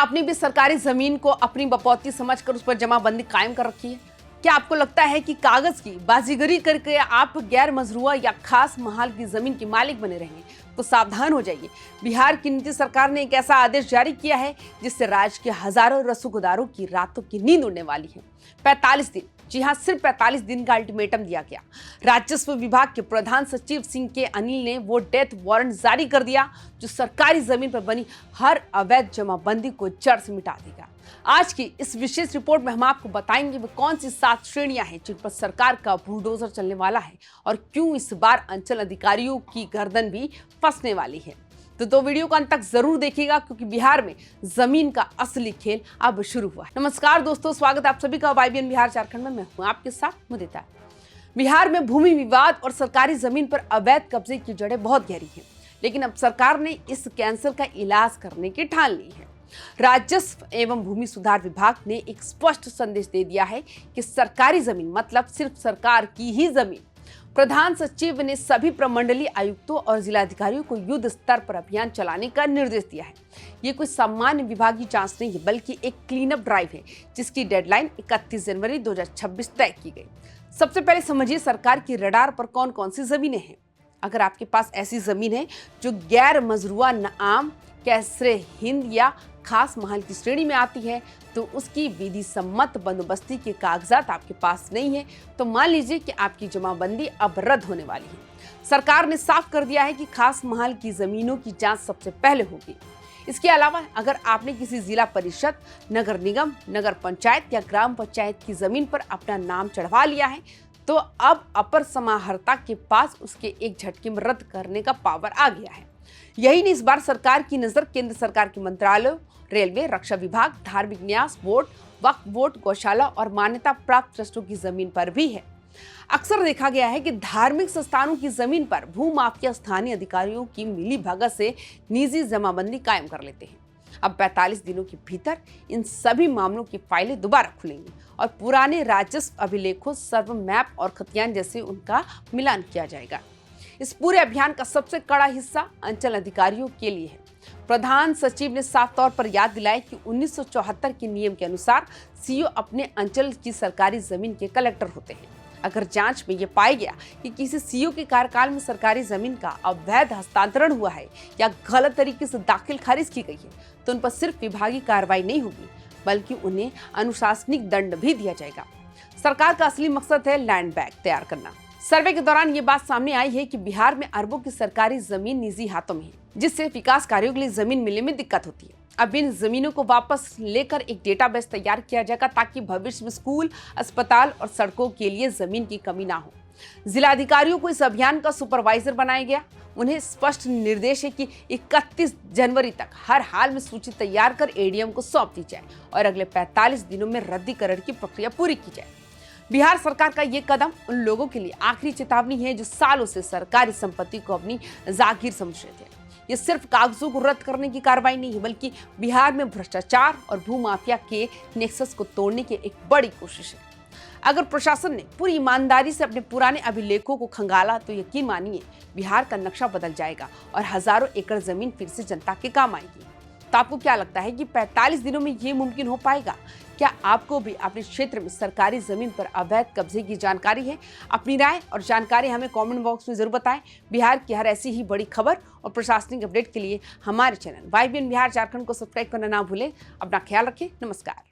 आपने भी सरकारी जमीन को अपनी बपौती समझकर उस पर जमाबंदी कायम कर रखी है? क्या आपको लगता है कि कागज की बाजीगरी करके आप गैर मजरूआ या खास महाल की जमीन के मालिक बने रहेंगे? तो सावधान हो जाइए। बिहार की नीतीश सरकार ने एक ऐसा आदेश जारी किया है जिससे राज्य के हजारों रसूखदारों की रातों की नींद उड़ने वाली है। 45 दिन, जी हां, सिर्फ 45 दिन का अल्टीमेटम दिया गया। राजस्व विभाग के प्रधान सचिव सिंह के अनिल ने वो डेथ वारंट जारी कर दिया जो सरकारी जमीन पर बनी हर अवैध जमाबंदी को जड़ से मिटा देगा। आज की इस विशेष रिपोर्ट में हम आपको बताएंगे वो कौन सी 7 श्रेणियां हैं जिन पर सरकार का बुलडोजर चलने वाला है और क्यों इस बार अंचल अधिकारियों की गर्दन भी फंसने वाली है। तो वीडियो को अंत तक जरूर देखिएगा क्योंकि बिहार में जमीन का असली खेल अब शुरू हुआ है। नमस्कार दोस्तों, स्वागत है आप सभी का YBN बिहार झारखंड में। मैं हूं आपके साथ मुदिता। बिहार में भूमि विवाद और सरकारी जमीन पर अवैध कब्जे की जड़ें बहुत गहरी हैं, लेकिन अब सरकार ने इस कैंसर का इलाज करने की ठान ली है। राजस्व एवं भूमि सुधार विभाग ने एक स्पष्ट संदेश दे दिया है कि सरकारी जमीन मतलब सिर्फ सरकार की ही जमीन। प्रधान सचिव ने सभी प्रमंडलीय आयुक्तों और जिलाधिकारियों को युद्ध स्तर पर अभियान चलाने का निर्देश दिया है। ये कोई सामान्य विभागीय जांच नहीं है, बल्कि एक क्लीन अप ड्राइव है जिसकी डेडलाइन 31 जनवरी 2026 तय की गई। सबसे पहले समझिए सरकार की रडार पर कौन कौन सी जमीनें हैं। अगर आपके पास ऐसी जमीन है जो गैर मजरूआ नाम, कैसरे हिंद या खास महल की श्रेणी में आती है तो उसकी विधि सम्मत बंदोबस्ती के कागजात आपके पास नहीं है, तो मान लीजिए कि आपकी जमाबंदी अब रद्द होने वाली है। सरकार ने साफ कर दिया है कि खास महल की जमीनों की जांच सबसे पहले होगी। इसके अलावा अगर आपने किसी जिला परिषद, नगर निगम, नगर पंचायत या ग्राम पंचायत की जमीन पर अपना नाम चढ़वा लिया है तो अब अपर समाहर्ता के पास उसके एक झटके में रद्द करने का पावर आ गया है। यही नहीं, इस बार सरकार की नजर केंद्र सरकार के मंत्रालयों, रेलवे, रक्षा विभाग, धार्मिक न्यास बोर्ड, वक्फ बोर्ड, गौशाला और मान्यता प्राप्त ट्रस्टों की जमीन पर भी है। अक्सर देखा गया है कि धार्मिक संस्थानों की जमीन पर भूमाफिया स्थानीय अधिकारियों की मिली भगत से निजी जमाबंदी कायम कर लेते हैं। अब 45 दिनों के भीतर इन सभी मामलों की फाइलें दोबारा खुलेंगी और पुराने राजस्व अभिलेखों, सर्व मैप और खतियान जैसे उनका मिलान किया जाएगा। इस पूरे अभियान का सबसे कड़ा हिस्सा अंचल अधिकारियों के लिए है। प्रधान सचिव ने साफ तौर पर याद दिलाया कि 1974 के नियम के अनुसार सीओ अपने अंचल की सरकारी जमीन के कलेक्टर होते हैं। अगर जांच में यह पाया गया कि किसी सीओ के कार्यकाल में सरकारी जमीन का अवैध हस्तांतरण हुआ है या गलत तरीके से दाखिल खारिज की गई है तो उन पर सिर्फ विभागीय कार्रवाई नहीं होगी बल्कि उन्हें अनुशासनिक दंड भी दिया जाएगा। सरकार का असली मकसद है लैंड बैंक तैयार करना। सर्वे के दौरान ये बात सामने आई है कि बिहार में अरबों की सरकारी जमीन निजी हाथों में है, जिससे विकास कार्यों के लिए जमीन मिलने में दिक्कत होती है। अब इन जमीनों को वापस लेकर एक डेटाबेस तैयार किया जाएगा ताकि भविष्य में स्कूल, अस्पताल और सड़कों के लिए जमीन की कमी ना हो। जिलाधिकारियों को इस अभियान का सुपरवाइजर बनाया गया। उन्हें स्पष्ट निर्देश है कि 31 जनवरी तक हर हाल में सूची तैयार कर एडीएम को सौंप दी जाए और अगले 45 दिनों में रद्दीकरण की प्रक्रिया पूरी की जाए। बिहार सरकार का ये कदम उन लोगों के लिए आखिरी चेतावनी है जो सालों से सरकारी संपत्ति को अपनी जागीर समझ रहे थे। ये सिर्फ कागजों को रद्द करने की कार्रवाई नहीं है, बल्कि बिहार में भ्रष्टाचार और भूमाफिया के नेक्सस को तोड़ने की एक बड़ी कोशिश है। अगर प्रशासन ने पूरी ईमानदारी से अपने पुराने अभिलेखों को खंगाला तो यकीन मानिए बिहार का नक्शा बदल जाएगा और हजारों एकड़ जमीन फिर से जनता के काम आएगी। तो आपको क्या लगता है कि 45 दिनों में ये मुमकिन हो पाएगा? क्या आपको भी अपने क्षेत्र में सरकारी जमीन पर अवैध कब्जे की जानकारी है? अपनी राय और जानकारी हमें कमेंट बॉक्स में जरूर बताएं। बिहार की हर ऐसी ही बड़ी खबर और प्रशासनिक अपडेट के लिए हमारे चैनल YBN बिहार झारखंड को सब्सक्राइब करना ना भूलें। अपना ख्याल रखें। नमस्कार।